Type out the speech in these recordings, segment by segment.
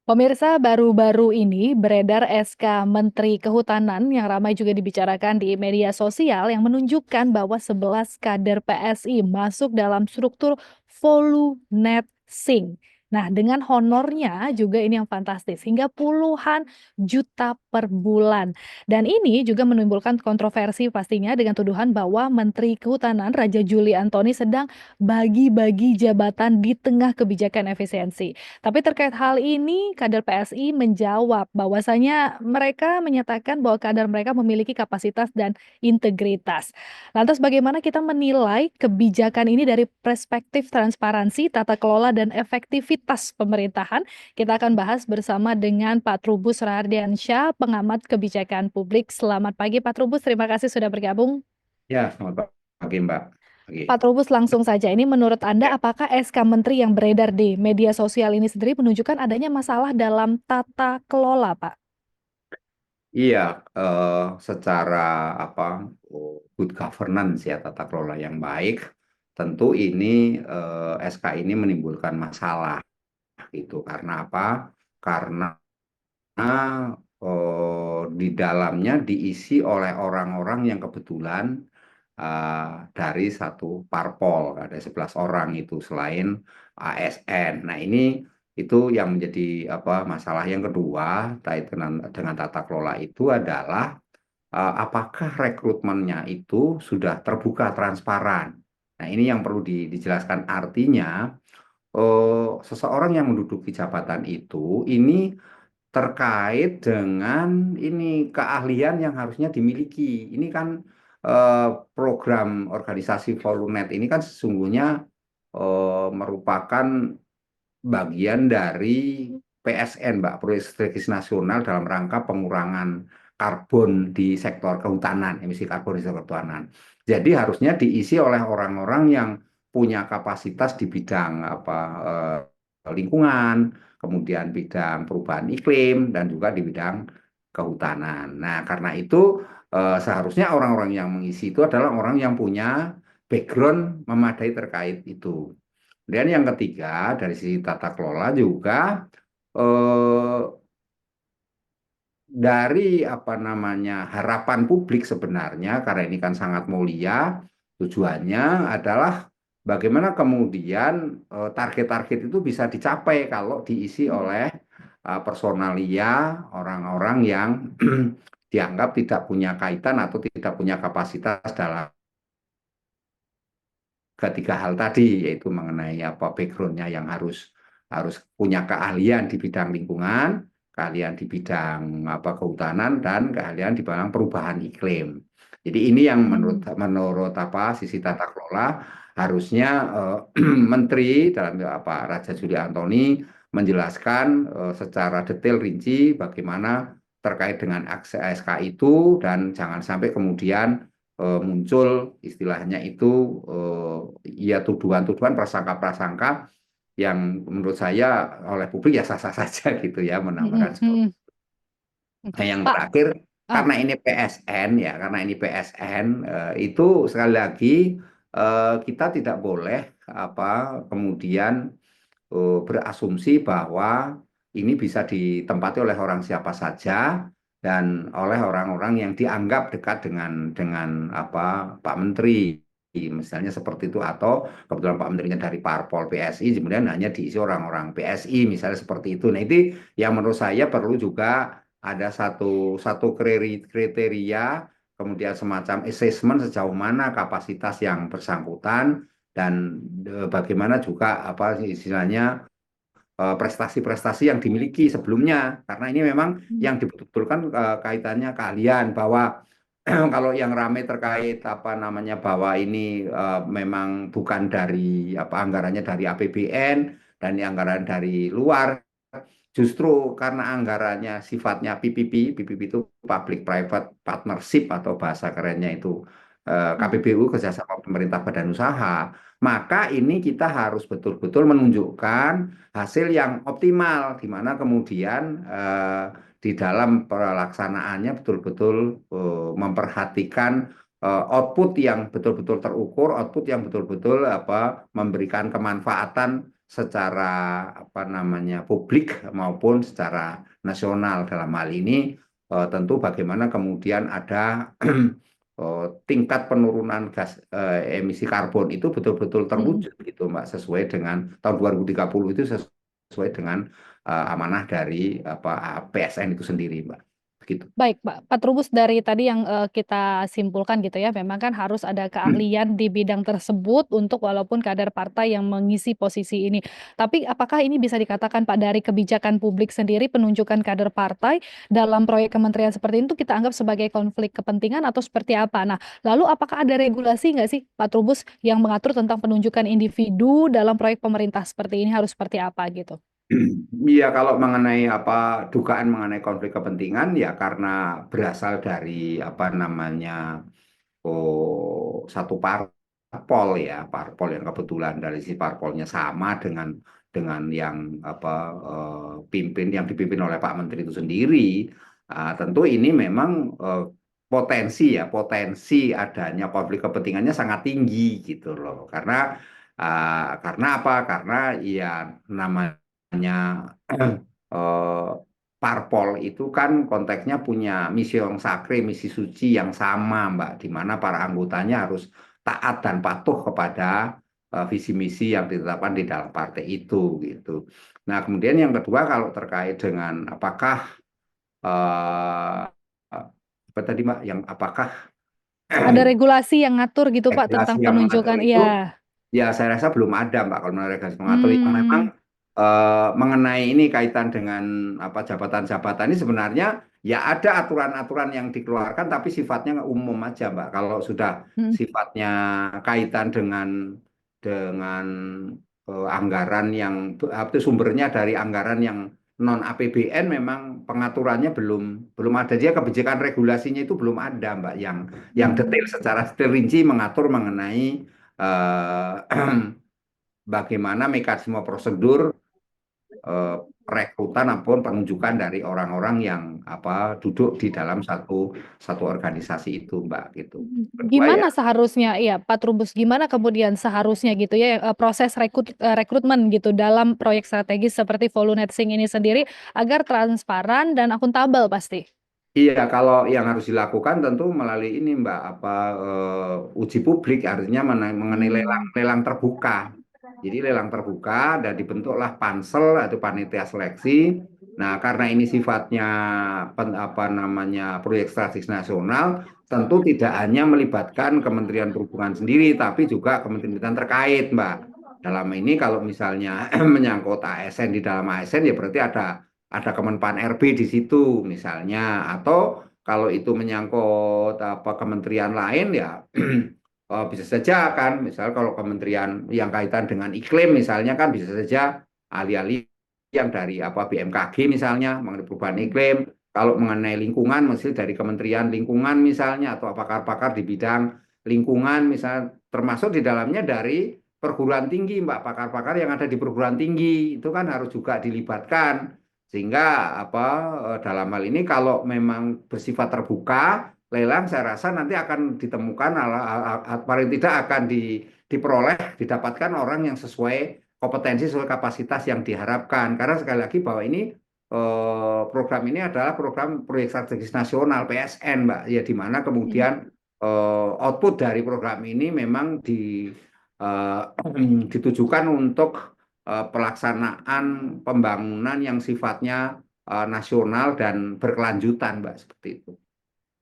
Pemirsa, baru-baru ini beredar SK Menteri Kehutanan yang ramai juga dibicarakan di media sosial yang menunjukkan bahwa 11 kader PSI masuk dalam struktur Volunet Sing. Nah, dengan honornya juga ini yang fantastis, hingga puluhan juta per bulan. Dan ini juga menimbulkan kontroversi pastinya dengan tuduhan bahwa Menteri Kehutanan Raja Juli Antoni sedang bagi-bagi jabatan di tengah kebijakan efisiensi. Tapi terkait hal ini, kader PSI menjawab bahwasanya mereka menyatakan bahwa kader mereka memiliki kapasitas dan integritas. Lantas bagaimana kita menilai kebijakan ini dari perspektif transparansi, tata kelola, dan efektivitas pemerintahan? Kita akan bahas bersama dengan Pak Trubus Rahardiansyah, pengamat kebijakan publik. Selamat pagi Pak Trubus, terima kasih sudah bergabung. Ya, selamat pagi, Mbak. Pagi. Pak Trubus, langsung saja, ini menurut Anda Ya, apakah SK Menteri yang beredar di media sosial ini sendiri menunjukkan adanya masalah dalam tata kelola, Pak? iya, secara apa good governance ya tata kelola yang baik, tentu ini SK ini menimbulkan masalah gitu. Karena apa? Karena di dalamnya diisi oleh orang-orang yang kebetulan dari satu parpol, ada 11 orang itu selain ASN. Nah, ini itu yang menjadi apa masalah yang kedua terkait dengan tata kelola itu adalah apakah rekrutmennya itu sudah terbuka transparan. Nah, ini yang perlu dijelaskan, artinya seseorang yang menduduki jabatan itu ini terkait dengan ini keahlian yang harusnya dimiliki. Ini kan program organisasi Volunet ini kan sesungguhnya merupakan bagian dari PSN, Mbak, Proyek Strategis Nasional dalam rangka pengurangan karbon di sektor kehutanan, emisi karbon di sektor kehutanan. Jadi harusnya diisi oleh orang-orang yang punya kapasitas di bidang apa lingkungan, kemudian bidang perubahan iklim, dan juga di bidang kehutanan. Nah, karena itu seharusnya orang-orang yang mengisi itu adalah orang yang punya background memadai terkait itu. Kemudian yang ketiga dari sisi tata kelola juga eh, dari apa namanya harapan publik sebenarnya, karena ini kan sangat mulia, tujuannya adalah bagaimana kemudian target-target itu bisa dicapai kalau diisi oleh personalia orang-orang yang dianggap tidak punya kaitan atau tidak punya kapasitas dalam ketiga hal tadi, yaitu mengenai apa backgroundnya yang harus harus punya keahlian di bidang lingkungan, keahlian di bidang apa kehutanan, dan keahlian di bidang perubahan iklim. Jadi ini yang menurut Hmm. menurut apa sisi tata kelola harusnya Menteri dalam apa Raja Juli Antoni menjelaskan secara detail rinci bagaimana terkait dengan ASK itu, dan jangan sampai kemudian muncul istilahnya itu ya tuduhan-tuduhan, prasangka-prasangka yang menurut saya oleh publik ya sah-sah saja gitu ya, Mhm, menambahkan seperti. mhm. Nah, yang Pak, terakhir, ah, karena ini PSN ya, karena ini PSN itu sekali lagi kita tidak boleh apa kemudian berasumsi bahwa ini bisa ditempati oleh orang siapa saja dan oleh orang-orang yang dianggap dekat dengan apa Pak Menteri, misalnya seperti itu, atau kebetulan Pak Menterinya dari Parpol PSI kemudian hanya diisi orang-orang PSI misalnya seperti itu. Nah, itu yang menurut saya perlu juga ada satu satu kriteria, kemudian semacam assessment sejauh mana kapasitas yang bersangkutan, dan bagaimana juga apa istilahnya prestasi-prestasi yang dimiliki sebelumnya, karena ini memang hmm, yang dibetul-betulkan kaitannya keahlian, bahwa kalau yang ramai terkait apa namanya bahwa ini memang bukan dari apa anggarannya dari APBN dan ini anggaran dari luar, justru karena anggarannya sifatnya PPP. PPP itu Public Private Partnership atau bahasa kerennya itu mhm. KPBU, kerjasama pemerintah badan usaha, maka ini kita harus betul-betul menunjukkan hasil yang optimal, di mana kemudian di dalam pelaksanaannya betul-betul memperhatikan output yang betul-betul terukur, output yang betul-betul apa memberikan kemanfaatan secara apa namanya publik maupun secara nasional. Dalam hal ini tentu bagaimana kemudian ada tingkat penurunan gas emisi karbon itu betul-betul Mm-mm. terwujud gitu Mbak, sesuai dengan tahun 2030 itu sesuai dengan amanah dari apa PSN itu sendiri Mbak. Gitu. Baik, Pak Trubus, dari tadi yang kita simpulkan gitu ya, memang kan harus ada keahlian di bidang tersebut untuk walaupun kader partai yang mengisi posisi ini. Tapi apakah ini bisa dikatakan Pak dari kebijakan publik sendiri penunjukan kader partai dalam proyek kementerian seperti itu kita anggap sebagai konflik kepentingan atau seperti apa? Nah, lalu apakah ada regulasi nggak sih Pak Trubus yang mengatur tentang penunjukan individu dalam proyek pemerintah seperti ini harus seperti apa gitu? Iya, kalau mengenai apa dugaan mengenai konflik kepentingan ya karena berasal dari apa namanya satu parpol ya, parpol yang kebetulan dari si parpolnya sama dengan yang apa yang dipimpin oleh Pak Menteri itu sendiri. Tentu ini memang potensi adanya konflik kepentingannya sangat tinggi gitu loh. Karena apa? Karena ya namanya eh, parpol itu kan konteksnya punya misi yang sakral, misi suci yang sama, Mbak, di mana para anggotanya harus taat dan patuh kepada visi misi yang ditetapkan di dalam partai itu, gitu. Nah, kemudian yang kedua kalau terkait dengan apakah eh, apa tadi, Mbak, yang apakah Ada regulasi yang ngatur gitu Pak regulasi tentang yang mengatur penunjukan, itu, iya. ya saya rasa belum ada Mbak kalau mengenai regulasi mengatur yang memang Hmm. mengenai ini kaitan dengan apa jabatan-jabatan ini sebenarnya ya ada aturan-aturan yang dikeluarkan tapi sifatnya umum aja Mbak. Kalau sudah Hmm. sifatnya kaitan dengan anggaran yang itu sumbernya dari anggaran yang non APBN memang pengaturannya belum ada. Dia kebijakan regulasinya itu belum ada Mbak yang detail Hmm. secara terinci mengatur mengenai bagaimana mekanisme prosedur perekrutan maupun penunjukan dari orang-orang yang apa duduk di dalam satu satu organisasi itu, Mbak, gitu. Kedua ya, Gimana seharusnya, iya Pak Trubus, gimana kemudian seharusnya gitu ya proses rekrutmen gitu dalam proyek strategis seperti Volunet Sync ini sendiri agar transparan dan akuntabel pasti? iya kalau yang harus dilakukan tentu melalui ini, Mbak, apa uji publik artinya mengenai lelang Hmm. lelang terbuka. Jadi lelang terbuka dan dibentuklah pansel atau panitia seleksi. Nah, karena ini sifatnya apa namanya proyek strategis nasional, tentu tidak hanya melibatkan Kementerian Perhubungan sendiri, tapi juga kementerian terkait, Mbak. Dalam ini kalau misalnya menyangkut ASN di dalam ASN ya berarti ada Kemenpan RB di situ misalnya, atau kalau itu menyangkut apa kementerian lain ya bisa saja kan, misal kalau kementerian yang kaitan dengan iklim misalnya kan bisa saja ahli-ahli yang dari apa BMKG misalnya mengenai perubahan iklim, kalau mengenai lingkungan mesti dari Kementerian Lingkungan misalnya, atau pakar-pakar di bidang lingkungan misal, termasuk di dalamnya dari perguruan tinggi Mbak, pakar-pakar yang ada di perguruan tinggi itu kan harus juga dilibatkan, sehingga apa dalam hal ini kalau memang bersifat terbuka lelang saya rasa nanti akan ditemukan paling tidak akan diperoleh didapatkan orang yang sesuai kompetensi sesuai kapasitas yang diharapkan, karena sekali lagi bahwa ini program ini adalah program proyek strategis nasional PSN Mbak, ya di mana Hmm. kemudian output dari program ini memang eh, ditujukan untuk pelaksanaan pembangunan yang sifatnya nasional dan berkelanjutan Mbak, seperti itu.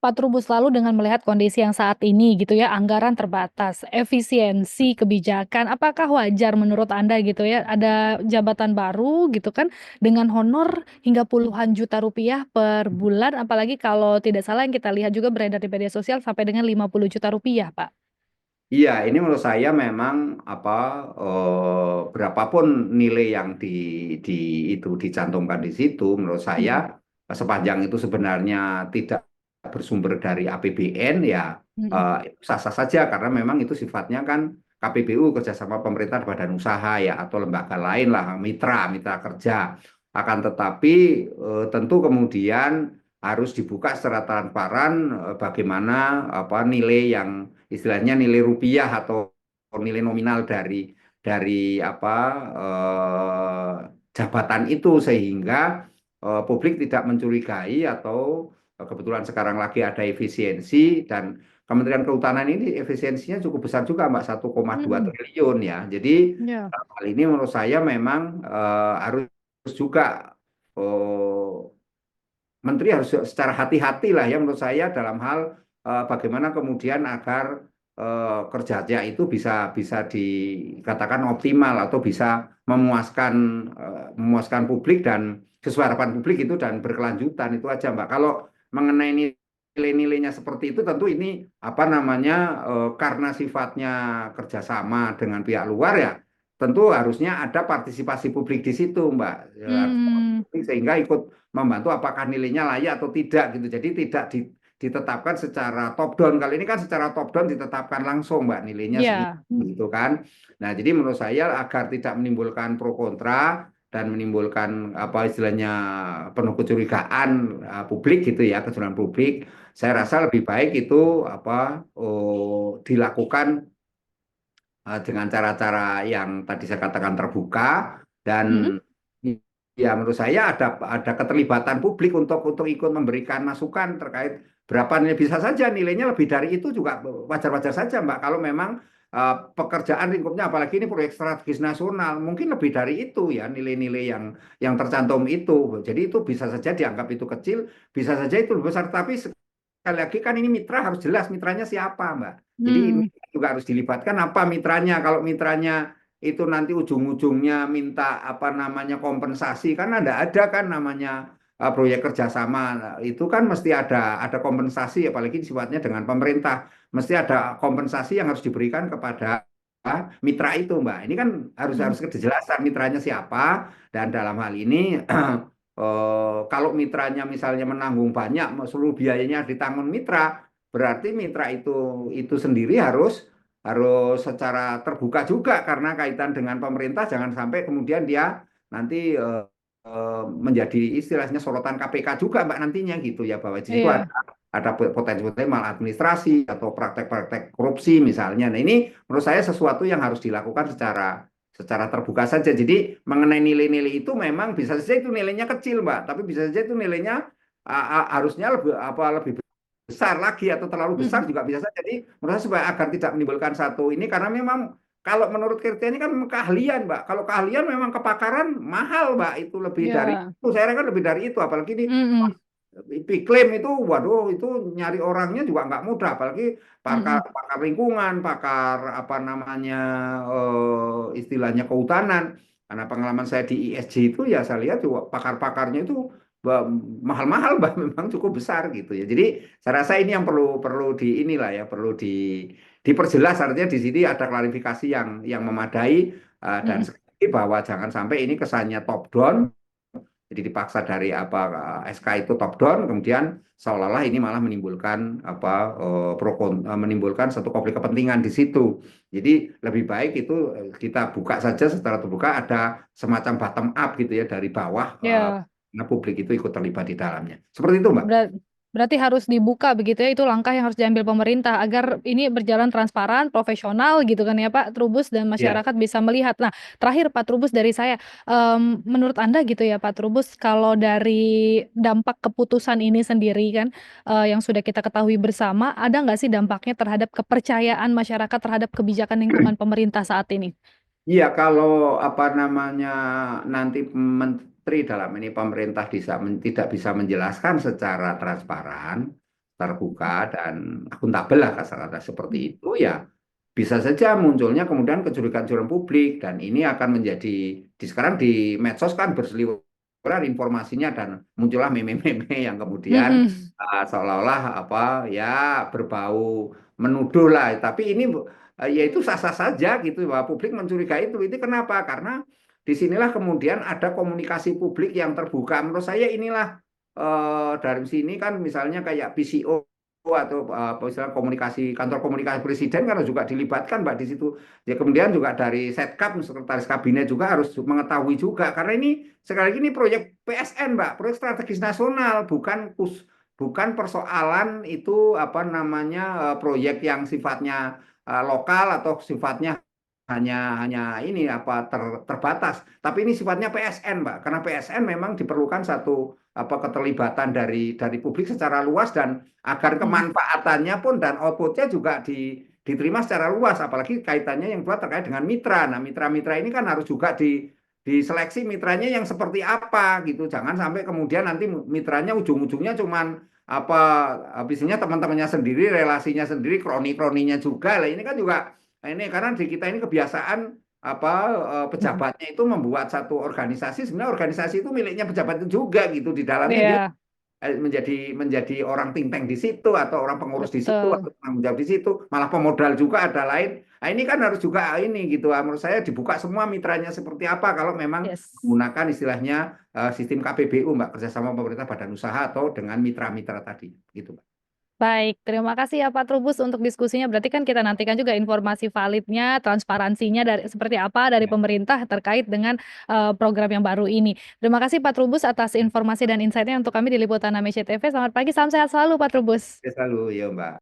Pak Trubus, lalu dengan melihat kondisi yang saat ini gitu ya, anggaran terbatas, efisiensi kebijakan, apakah wajar menurut Anda gitu ya, ada jabatan baru gitu kan dengan honor hingga puluhan juta rupiah per bulan, apalagi kalau tidak salah yang kita lihat juga beredar di media sosial sampai dengan 50 juta rupiah, Pak. Iya, ini menurut saya memang apa berapapun nilai yang di itu dicantumkan di situ, menurut saya Mm-mm. sepanjang itu sebenarnya tidak bersumber dari APBN ya Mm-mm. sah-sah saja karena memang itu sifatnya kan KPBU, kerjasama pemerintah badan usaha ya, atau lembaga lain lah, mitra kerja. Akan tetapi tentu kemudian harus dibuka secara transparan bagaimana apa nilai yang istilahnya nilai rupiah atau nilai nominal dari dari jabatan itu sehingga publik tidak mencurigai atau kebetulan sekarang lagi ada efisiensi dan Kementerian Kehutanan ini efisiensinya cukup besar juga Mbak 1,2 Mm-mm. triliun ya. Jadi Ya. hal ini menurut saya memang harus juga oh, Menteri harus secara hati-hati lah ya menurut saya dalam hal bagaimana kemudian agar kerjanya itu bisa bisa dikatakan optimal atau bisa memuaskan publik dan sesuai harapan publik itu dan berkelanjutan itu aja Mbak. Kalau mengenai nilai-nilainya seperti itu tentu ini apa namanya karena sifatnya kerjasama dengan pihak luar ya tentu harusnya ada partisipasi publik di situ Mbak. Hmm. Sehingga ikut membantu apakah nilainya layak atau tidak gitu. Jadi tidak ditetapkan secara top down. Kali ini kan secara top down ditetapkan langsung Mbak nilainya segini Ya. gitu kan. Nah, jadi menurut saya agar tidak menimbulkan pro kontra dan menimbulkan apa istilahnya penuh kecurigaan publik gitu ya, kecurangan publik, saya rasa lebih baik itu dilakukan dengan cara-cara yang tadi saya katakan terbuka Mm-mm. dan ya menurut saya ada keterlibatan publik untuk ikut memberikan masukan terkait berapa nilai bisa saja nilainya lebih dari itu juga wajar-wajar saja Mbak kalau memang pekerjaan lingkupnya apalagi ini proyek strategis nasional mungkin lebih dari itu ya nilai-nilai yang tercantum itu jadi itu bisa saja dianggap itu kecil bisa saja itu lebih besar tapi sekali lagi kan ini mitra harus jelas mitranya siapa Mbak jadi Hmm. mitra juga harus dilibatkan apa mitranya kalau mitranya itu nanti ujung-ujungnya minta apa namanya kompensasi kan ada kan namanya proyek kerjasama. Nah, itu kan mesti ada kompensasi apalagi sifatnya dengan pemerintah mesti ada kompensasi yang harus diberikan kepada mitra itu Mbak ini kan harus Mm-mm. harus kejelasan mitranya siapa dan dalam hal ini kalau mitranya misalnya menanggung banyak seluruh biayanya ditanggung mitra berarti mitra itu sendiri harus secara terbuka juga karena kaitan dengan pemerintah jangan sampai kemudian dia nanti menjadi istilahnya sorotan KPK juga Mbak nantinya gitu ya bahwa di situ Iya. ada potensi-potensi maladministrasi atau praktek-praktek korupsi misalnya. Nah ini menurut saya sesuatu yang harus dilakukan secara terbuka saja. Jadi mengenai nilai-nilai itu memang bisa saja itu nilainya kecil Mbak, tapi bisa saja itu nilainya harusnya lebih besar lagi atau terlalu besar Mm-mm. juga bisa saja. Jadi menurut saya supaya agar tidak menimbulkan satu ini karena memang kalau menurut kriteria ini kan keahlian, Mbak. Kalau keahlian memang kepakaran mahal, Mbak. Itu lebih dari Ya. itu. Saya kira lebih dari itu. Apalagi di Mm-mm. iklim itu, waduh, itu nyari orangnya juga nggak mudah. Apalagi pakar, Mm-mm. pakar lingkungan, pakar apa namanya istilahnya kehutanan. Karena pengalaman saya di ISJ itu ya saya lihat juga pakar-pakarnya itu mahal-mahal, Mbak. Memang cukup besar gitu ya. Jadi saya rasa ini yang perlu perlu di inilah ya, perlu diperjelas. Artinya di sini ada klarifikasi yang memadai dan Mm-mm. sekali lagi bahwa jangan sampai ini kesannya top down jadi dipaksa dari apa SK itu top down, kemudian seolah-olah ini malah menimbulkan menimbulkan satu konflik kepentingan di situ. Jadi lebih baik itu kita buka saja secara terbuka ada semacam bottom up gitu ya dari bawah Ya. nah publik itu ikut terlibat di dalamnya. Seperti itu, Mbak. Berat- Berarti harus dibuka begitu ya, itu langkah yang harus diambil pemerintah agar ini berjalan transparan, profesional gitu kan ya Pak Trubus dan Ya. masyarakat bisa melihat. Nah, terakhir Pak Trubus dari saya, menurut Anda gitu ya Pak Trubus, kalau dari dampak keputusan ini sendiri kan yang sudah kita ketahui bersama, ada nggak sih dampaknya terhadap kepercayaan masyarakat terhadap kebijakan lingkungan pemerintah saat ini? Iya, kalau apa namanya nanti menteri dalam ini pemerintah tidak bisa menjelaskan secara transparan, terbuka dan akuntabel lah kata-kata seperti itu ya bisa saja munculnya kemudian kecurigaan-kecurigaan publik dan ini akan menjadi di sekarang di medsos kan berseliweran informasinya dan muncullah meme-meme yang kemudian Mm-mm. seolah-olah apa ya berbau menuduh lah tapi ini ya itu sah-sah saja gitu bahwa publik mencurigai itu kenapa karena disinilah kemudian ada komunikasi publik yang terbuka menurut saya inilah dari sini kan misalnya kayak PCO atau apa istilah komunikasi kantor komunikasi presiden kan juga dilibatkan Mbak di situ. Ya kemudian juga dari Setkap sekretaris kabinet juga harus mengetahui juga karena ini sekali lagi ini proyek PSN Mbak, proyek strategis nasional bukan persoalan itu apa namanya proyek yang sifatnya lokal atau sifatnya hanya ini apa terbatas, tapi ini sifatnya PSN, Mbak. Karena PSN memang diperlukan satu apa keterlibatan dari publik secara luas dan agar Mhm. kemanfaatannya pun dan outputnya juga diterima secara luas, apalagi kaitannya yang kedua terkait dengan mitra. Nah, mitra-mitra ini kan harus juga diseleksi mitranya yang seperti apa gitu. Jangan sampai kemudian nanti mitranya ujung-ujungnya cuman apa habisnya teman-temannya sendiri, relasinya sendiri, kroni-kroninya juga. Lah ini kan juga ini karena di kita ini kebiasaan apa Mhm. pejabatnya itu membuat satu organisasi, sebenarnya organisasi itu miliknya pejabat itu juga gitu, di dalamnya dia Iya, menjadi orang think tank di situ atau orang pengurus di situ betul. atau penanggung jawab di situ, malah pemodal juga ada lain. Nah, ini kan harus juga ini gitu. Menurut saya dibuka semua mitranya seperti apa kalau memang Yes. menggunakan istilahnya sistem KPBU, Mbak, kerjasama pemerintah badan usaha atau dengan mitra-mitra tadi gitu, Mbak. Baik, terima kasih ya Pak Trubus untuk diskusinya. Berarti kan kita nantikan juga informasi validnya, transparansinya dari seperti apa dari Ya, pemerintah terkait dengan, program yang baru ini. Terima kasih Pak Trubus atas informasi dan insight-nya untuk kami di Liputan Indonesia TV. Selamat pagi, salam sehat selalu Pak Trubus. selalu ya, Mbak.